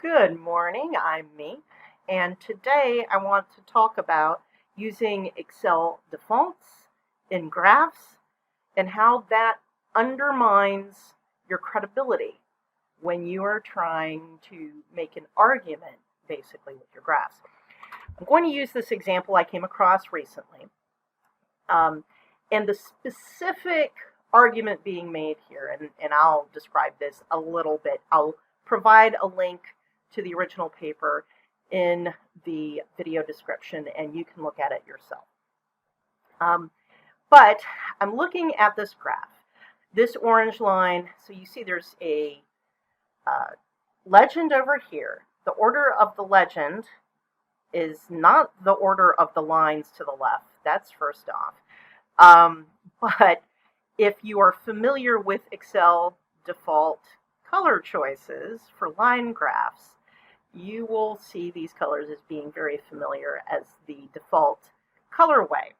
Good morning, I'm me, and today I want to talk about using Excel defaults in graphs and how that undermines your credibility when you are trying to make an argument, basically, with your graphs. I'm going to use this example I came across recently, and the specific argument being made here, and I'll describe this a little bit. I'll provide a link to the original paper in the video description, and you can look at it yourself. But I'm looking at this graph, this orange line. So you see there's a legend over here. The order of the legend is not the order of the lines to the left. That's first off. But if you are familiar with Excel default color choices for line graphs, you will see these colors as being very familiar as the default colorway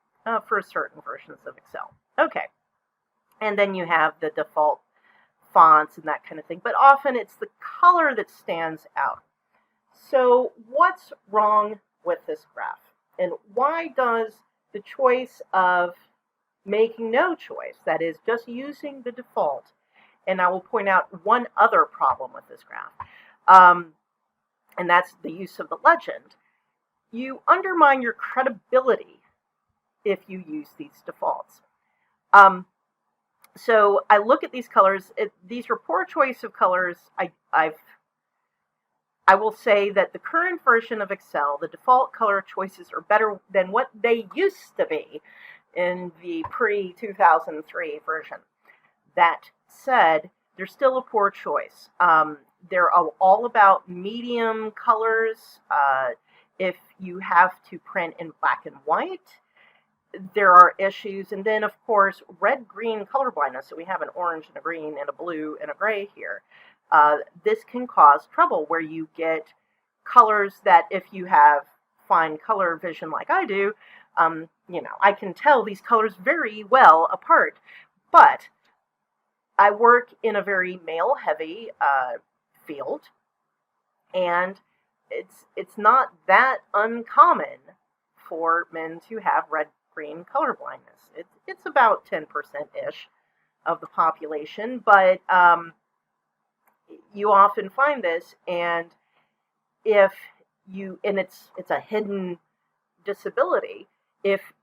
for certain versions of Excel. Okay, and then you have the default fonts and that kind of thing, but often it's the color that stands out. So what's wrong with this graph? And why does the choice of making no choice, that is just using the default, and I will point out one other problem with this graph, and that's the use of the legend. You undermine your credibility if you use these defaults. So I look at these colors. These are poor choice of colors. I will say that the current version of Excel, the default color choices are better than what they used to be in the pre-2003 version. That said, they're still a poor choice. They're all about medium colors. If you have to print in black and white, there are issues. And then, of course, red-green colorblindness. So we have an orange and a green and a blue and a gray here. This can cause trouble where you get colors that, if you have fine color vision like I do, I can tell these colors very well apart. But I work in a very male-heavy field, and it's not that uncommon for men to have red-green colorblindness. It's about 10%-ish of the population, but you often find this, and it's a hidden disability. If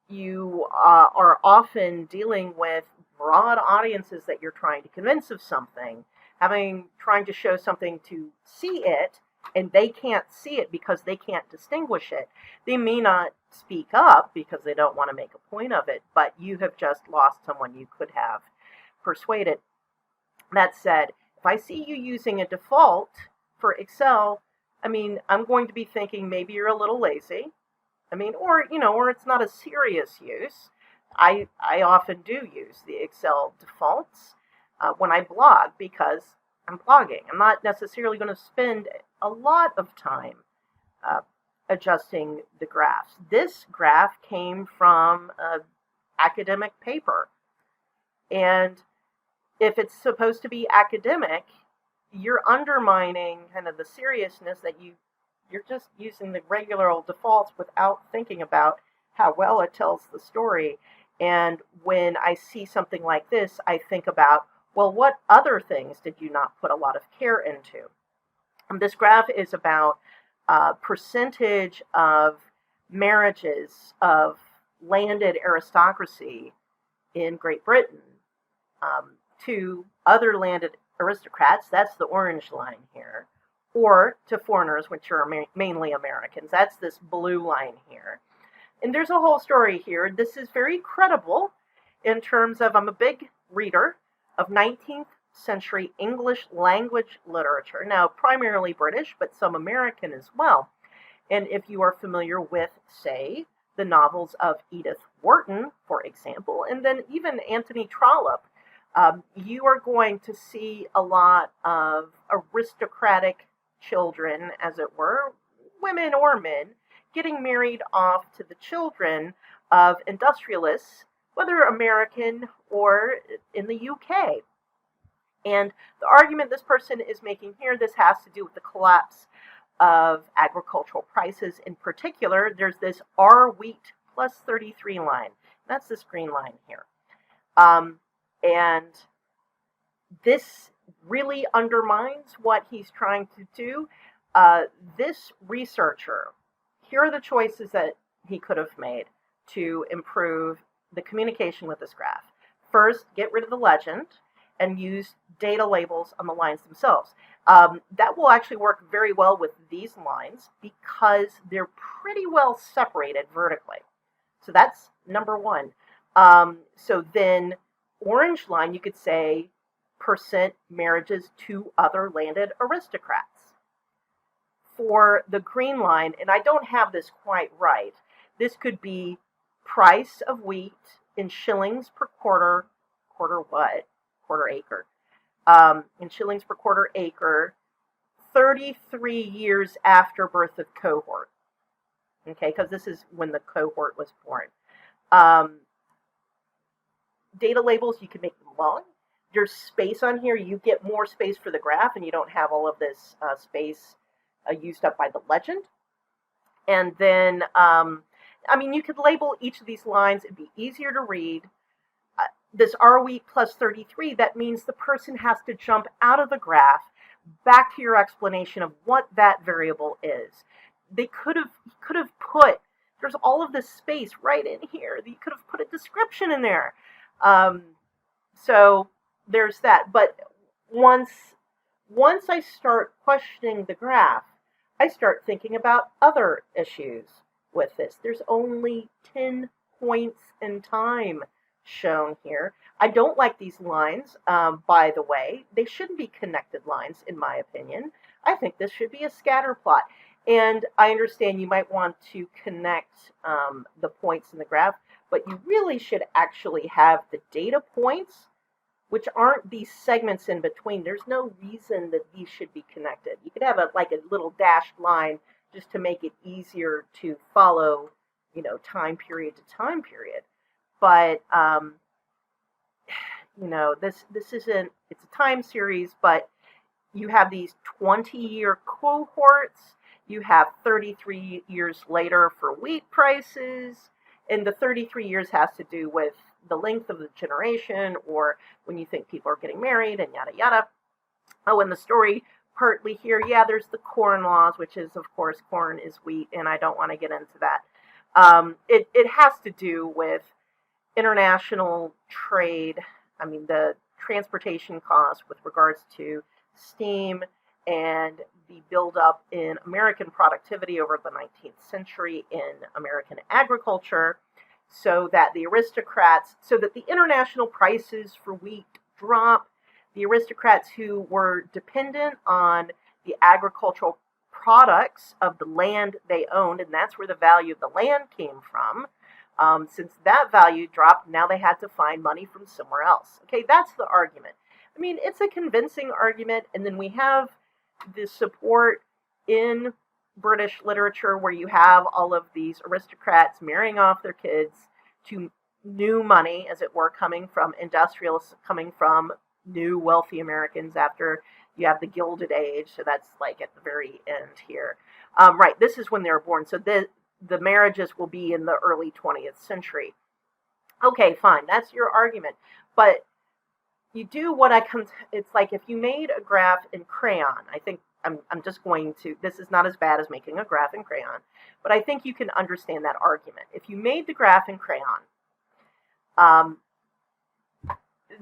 you are often dealing with broad audiences that you're trying to convince of something, trying to show something to see it, and they can't see it because they can't distinguish it. They may not speak up because they don't want to make a point of it, but you have just lost someone you could have persuaded. That said, if I see you using a default for Excel, I'm going to be thinking maybe you're a little lazy. Or it's not a serious use. I often do use the Excel defaults when I blog because I'm blogging. I'm not necessarily going to spend a lot of time adjusting the graphs. This graph came from an academic paper. And if it's supposed to be academic, you're undermining kind of the seriousness that you're just using the regular old defaults without thinking about how well it tells the story. And when I see something like this, I think about, well, what other things did you not put a lot of care into? This graph is about percentage of marriages of landed aristocracy in Great Britain to other landed aristocrats. That's the orange line here. Or to foreigners, which are mainly Americans. That's this blue line here. And there's a whole story here. This is very credible in terms of, I'm a big reader of 19th century English language literature. Now, primarily British, but some American as well. And if you are familiar with, say, the novels of Edith Wharton, for example, and then even Anthony Trollope, you are going to see a lot of aristocratic children, as it were, women or men, getting married off to the children of industrialists, whether American or in the UK. And the argument this person is making here, this has to do with the collapse of agricultural prices. In particular, there's this R wheat plus 33 line. That's this green line here. And this really undermines what he's trying to do. This researcher, here are the choices that he could have made to improve the communication with this graph. First, get rid of the legend and use data labels on the lines themselves. That will actually work very well with these lines because they're pretty well separated vertically. So that's number one. So then orange line, you could say percent marriages to other landed aristocrats. For the green line, and I don't have this quite right, this could be price of wheat in shillings per quarter acre, in shillings per quarter acre, 33 years after birth of cohort. Okay, because this is when the cohort was born. Data labels, you can make them long. There's space on here. You get more space for the graph, and you don't have all of this space used up by the legend. And then, I mean, you could label each of these lines. It'd be easier to read. This R wheat plus 33, that means the person has to jump out of the graph back to your explanation of what that variable is. They could have put, there's all of this space right in here. You could have put a description in there. So there's that. But once I start questioning the graph, I start thinking about other issues with this. There's only 10 points in time shown here. I don't like these lines, by the way. They shouldn't be connected lines, in my opinion. I think this should be a scatter plot. And I understand you might want to connect the points in the graph, but you really should actually have the data points, which aren't these segments in between. There's no reason that these should be connected. You could have like a little dashed line just to make it easier to follow, you know, time period to time period. But you know, this isn't, it's a time series, but you have these 20-year cohorts. You have 33 years later for wheat prices, and the 33 years has to do with the length of the generation, or when you think people are getting married, and yada yada. Oh, and the story partly here, yeah, there's the corn laws, which is, of course, corn is wheat, and I don't want to get into that. It has to do with international trade. I mean, the transportation costs with regards to steam and the buildup in American productivity over the 19th century in American agriculture, so that the international prices for wheat drop. The aristocrats who were dependent on the agricultural products of the land they owned, and that's where the value of the land came from. Since that value dropped, now they had to find money from somewhere else. Okay, that's the argument. I mean, it's a convincing argument, and then we have the support in British literature where you have all of these aristocrats marrying off their kids to new money, as it were, coming from industrialists, coming from new wealthy Americans after you have the Gilded Age. So that's like at the very end here. Right, this is when they were born. So the marriages will be in the early 20th century. Okay, fine, that's your argument. But you do what it's like if you made a graph in Crayon. I think I'm just going to, this is not as bad as making a graph in Crayon, but I think you can understand that argument. If you made the graph in Crayon,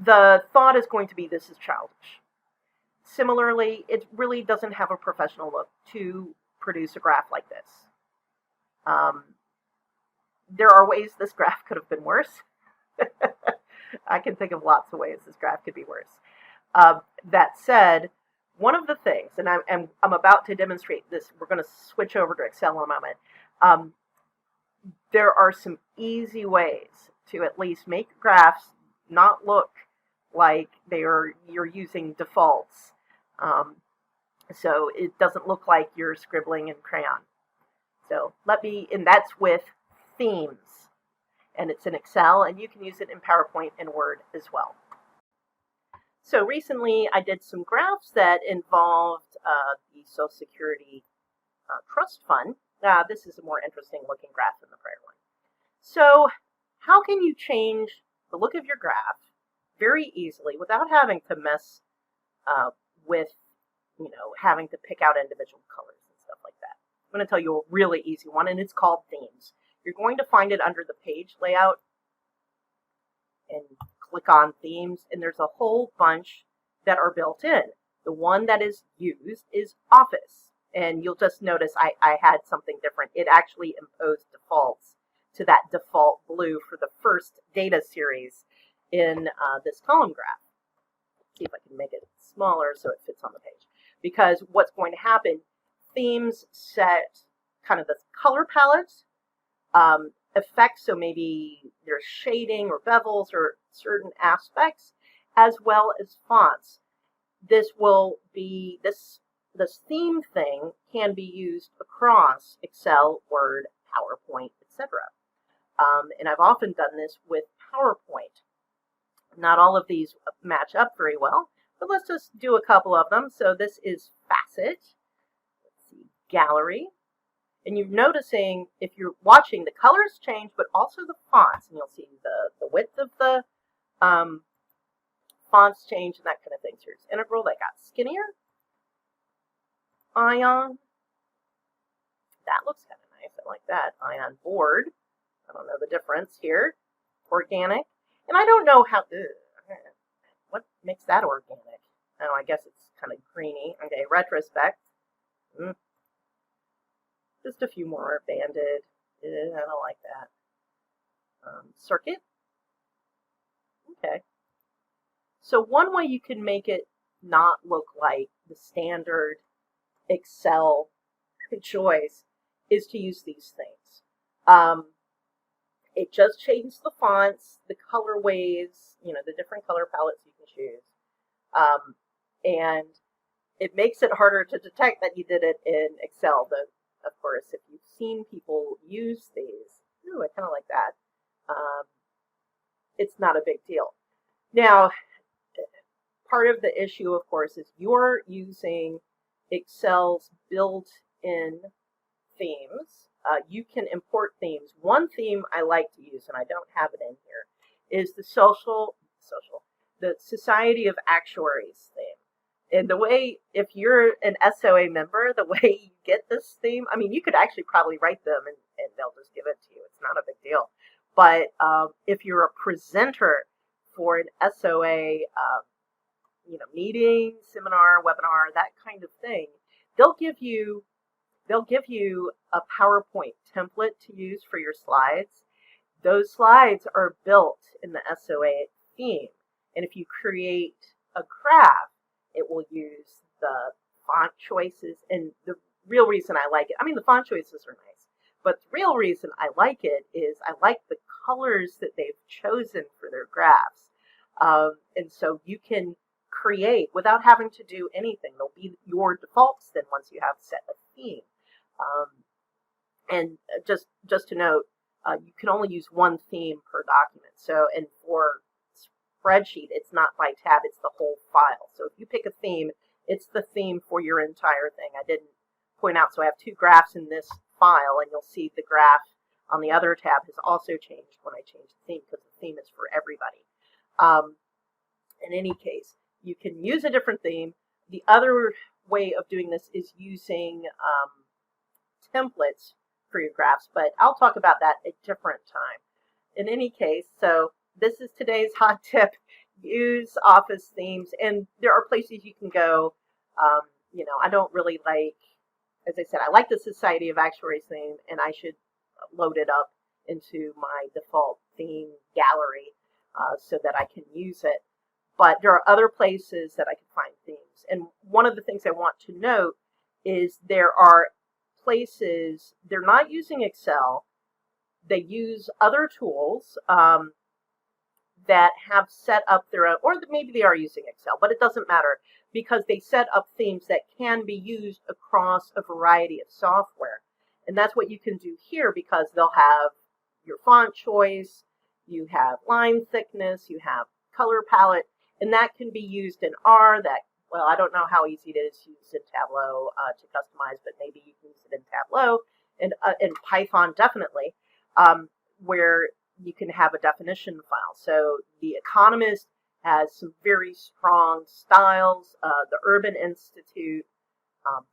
the thought is going to be this is childish. Similarly, it really doesn't have a professional look to produce a graph like this. There are ways this graph could have been worse. I can think of lots of ways this graph could be worse. That said, one of the things, and I'm about to demonstrate this, we're going to switch over to Excel in a moment. There are some easy ways to at least make graphs not look like you're using defaults. So it doesn't look like you're scribbling in Crayon. So and that's with themes. And it's in Excel, and you can use it in PowerPoint and Word as well. So recently I did some graphs that involved the Social Security Trust Fund. This is a more interesting looking graph than the prior one. So how can you change the look of your graph very easily without having to mess with, having to pick out individual colors and stuff like that? I'm going to tell you a really easy one, and it's called Themes. You're going to find it under the page layout and click on Themes, and there's a whole bunch that are built in. The one that is used is Office, and you'll just notice I had something different. It actually imposed defaults to that default blue for the first data series in this column graph. Let's see if I can make it smaller so it fits on the page. Because what's going to happen, Themes set kind of the color palettes, effects, so maybe there's shading or bevels or certain aspects, as well as fonts. This theme thing can be used across Excel, Word, PowerPoint, etc. And I've often done this with PowerPoint. Not all of these match up very well, but let's just do a couple of them. So this is Facet. Let's see, Gallery. And you're noticing, if you're watching, the colors change, but also the fonts. And you'll see the width of the fonts change and that kind of thing. So here's Integral, that got skinnier. Ion. That looks kind of nice. I like that. Ion Board. I don't know the difference here. Organic. And I don't know how, what makes that organic? Oh, I guess it's kind of greeny. Okay, Retrospect. Just a few more. Banded. I don't like that. Circuit. Okay. So one way you can make it not look like the standard Excel choice is to use these things. It just changes the fonts, the colorways, the different color palettes you can choose. And it makes it harder to detect that you did it in Excel. Of course, if you've seen people use these, ooh, I kind of like that, it's not a big deal. Now, part of the issue, of course, is you're using Excel's built-in themes. You can import themes. One theme I like to use, and I don't have it in here, is the Society of Actuaries theme. And the way, if you're an SOA member, the way you get this theme, I mean, you could actually probably write them and they'll just give it to you. It's not a big deal. But if you're a presenter for an SOA, meeting, seminar, webinar, that kind of thing, they'll give you a PowerPoint template to use for your slides. Those slides are built in the SOA theme. And if you create a graph, it will use the font choices. And the real reason I like it, I mean, the font choices are nice, but the real reason I like it is I like the colors that they've chosen for their graphs. And so you can create without having to do anything. They'll be your defaults then once you have set a theme. And just to note, you can only use one theme per document. So, and for spreadsheet, it's not by tab, it's the whole file. So if you pick a theme, it's the theme for your entire thing. I didn't point out, so I have two graphs in this file, and you'll see the graph on the other tab has also changed when I change the theme, because the theme is for everybody. In any case, you can use a different theme. The other way of doing this is using templates for your graphs, but I'll talk about that at a different time. In any case, so this is today's hot tip. Use Office themes, and there are places you can go. I don't really like, as I said, I like the Society of Actuaries theme, and I should load it up into my default theme gallery so that I can use it. But there are other places that I can find themes. And one of the things I want to note is there are places, they're not using Excel, they use other tools that have set up their own, or maybe they are using Excel, but it doesn't matter, because they set up themes that can be used across a variety of software. And that's what you can do here, because they'll have your font choice, you have line thickness, you have color palette, And that can be used in R. Well, I don't know how easy it is to use in Tableau to customize, but maybe you can use it in Tableau and in Python definitely, where you can have a definition file. So The Economist has some very strong styles. The Urban Institute,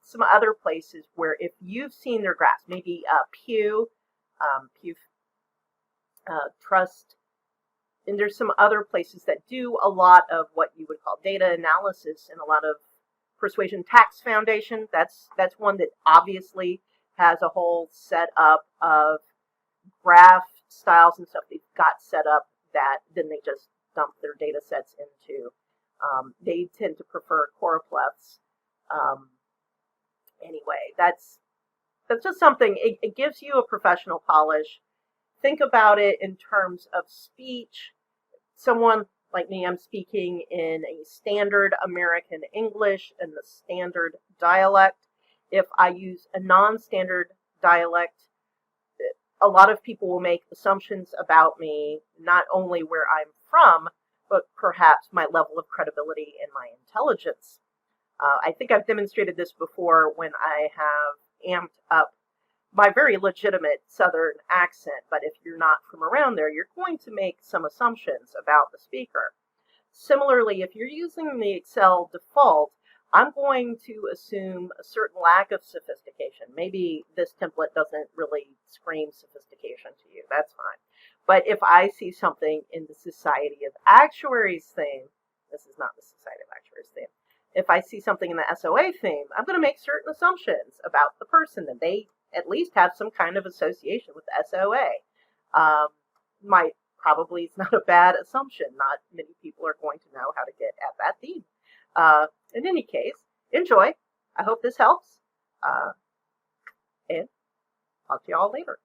some other places where if you've seen their graphs, maybe Pew Trust, and there's some other places that do a lot of what you would call data analysis and a lot of persuasion. Tax Foundation, that's one that obviously has a whole set up of graph styles and stuff they've got set up that then they just dump their data sets into. They tend to prefer choropleths. Anyway, that's just something. It gives you a professional polish. Think about it in terms of speech. Someone like me, I'm speaking in a standard American English and the standard dialect. If I use a non-standard dialect, a lot of people will make assumptions about me, not only where I'm from, but perhaps my level of credibility and my intelligence. I think I've demonstrated this before when I have amped up my very legitimate Southern accent, but if you're not from around there, you're going to make some assumptions about the speaker. Similarly, if you're using the Excel default, I'm going to assume a certain lack of sophistication. Maybe this template doesn't really scream sophistication to you. That's fine. But if I see something in the Society of Actuaries theme, this is not the Society of Actuaries theme. If I see something in the SOA theme, I'm going to make certain assumptions about the person, that they at least have some kind of association with SOA. Probably it's not a bad assumption. Not many people are going to know how to get at that theme. In any case, enjoy. I hope this helps. And talk to you all later.